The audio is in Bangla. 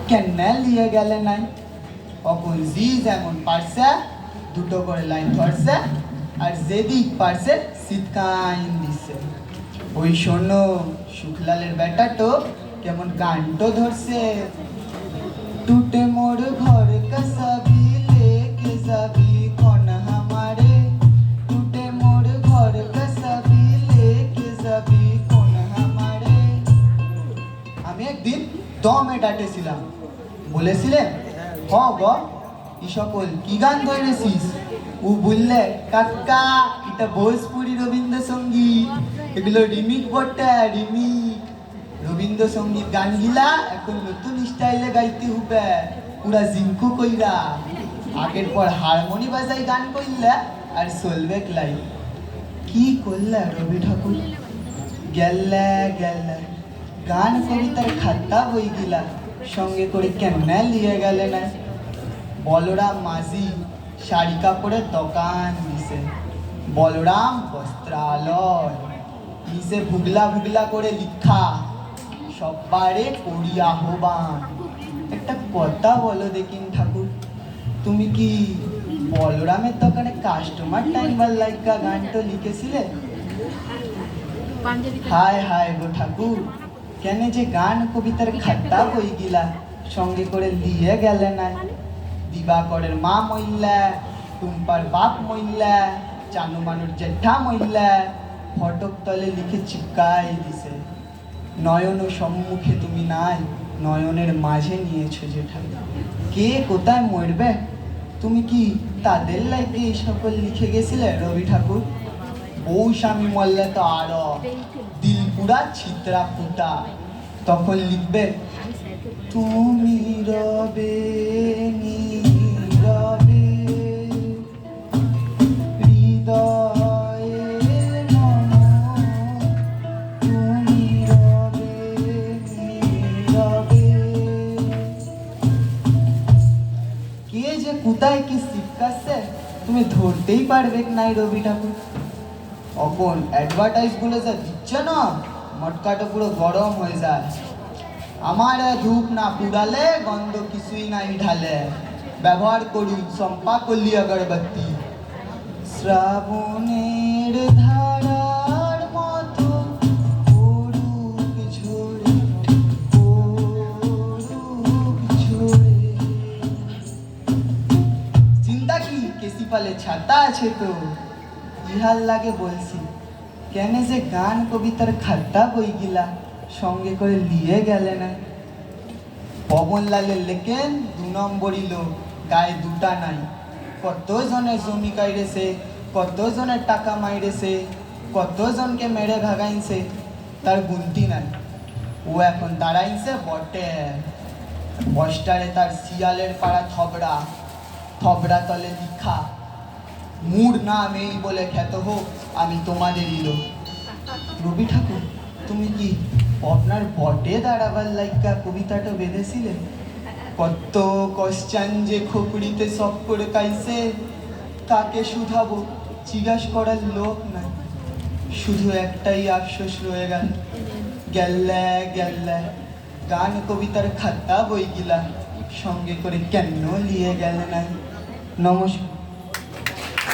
কেনে লিয়ে গেলে নাই? অকন জি যেমন পারছে দুটো করে লাইন ধরছে, আর যেদিক পারছে শীতকাইন দিছে। ওই শোনো, শুক্লালের বেটাটো কেমন গানটো ধরছে। टूटे मोर घर का सभी लेके सभी कौन हमारे, टूटे मोर घर का सभी लेके सभी कौन हमारे। আমি একদিন দমে ডাটেছিলাম, বলেছিলেন হ গো ই সকল কি গান ধরেছিস? ও বললে কাকা এটা ভোজপুরি রবীন্দ্রসঙ্গীত, এগুলো রিমিক বটে রিমিক। রবীন্দ্রসঙ্গীত গানগুলা এখন নতুন স্টাইলে গাইতে হবে, পুরা জিঙ্কু কইরা। আগের পর হারমোনি বাজাই গান কইলা আর চলবে লাই। কি করলা রবি ঠাকুর? গেলে গেলে গান কবিতার খাতা বই গিলা সঙ্গে করে কেমনে লিয়ে গেলে না? বলরাম মাঝি শাড়ি কাপড়ের দোকান দিছে, বলরাম বস্ত্রালয় নিচে ভুগলা ভুগলা করে লিখা সবারে করি আহ্বান। একটা কথা বলো দেখিন ঠাকুর, তুমি কি বলরামের দোকানে কাস্টমার টাইমবার লাইকা গানটা লিখেছিলে? হায় হায় গো ঠাকুর, কেন যে গান কবিতার খাতা বই গিলা সঙ্গে করে লিয়ে গেলে না? দিবাকরের মা মইল্লা, টুম্পার বাপ মইল্লা, চানু মানুর জেঠা মইল্লা ফটক তলে লিখে চিপকাই দিছে। নয়ন সম্মুখে তুমি নাই, নয়নের মাঝে নিয়েছো যেটা। কে কোথায় মরবে? তুমি কি তাদের লাইফে এই সকল লিখে গেছিলে রবি ঠাকুর? বউ স্বামী মরলে তো আরো দিল পুরা ছিত্রা ফুটা, তখন লিখবে তুমি রবে নীরবে হৃদয়ে মম, তুমি রবে নীরবে। কে যে কোথায় কি শিবকাছে তুমি ধরতেই পারবে নাই রবি ঠাকুর। অখন অ্যাডভার্টাইজ গুলো যা দিচ্ছে না, মটকাটা পুরো গরম হয়ে যায়। আমার ধূপ না পুড়ালে গন্ধ কিছুই নাই ঢালে, ব্যবহার করুন চম্পা কলি আগরবাতি। শ্রাবণের ধারার মতো পড়ুক ঝরে, পড়ুক ঝরে। চিন্তা কি কেসি পালে ছাতা আছে তো, ইহার লাগে বলছি কেন যে গান কবিতার খাতা বই গিলা সঙ্গে করে লিয়ে গেলে না? পবনলালের লেখেন 2 নম্বরই লোক, গায়ে দুটা নাই। কতজনের জমি কাইরেছে, কতজনের টাকা মাইরেছে, কতজনকে মেরে ভাগাইছে, তার গুনতি নাই। ও এখন দাঁড়াইছে বটে বস্টারে তার শিয়ালের পাড়া থবড়া, থবড়া তলে লিখা মুর নাম এই বলে খ্যাত হোক আমি তোমাদেরই লোক। রবি ঠাকুর, তুমি কি আপনার বটে দাঁড়াবার লাইকা কবিতাটা বেঁধেছিলে? কত কোশ্চেন যে খোপড়িতে সব করে কাইছে, তাকে শুধাবো জিজ্ঞাস করার লোক নাই। শুধু একটাই আফসোস রয়ে গেল, গেলে গেলে গান কবিতার খাতা বই গিলা সঙ্গে করে কেন লিয়ে গেলে না? নমস্কার।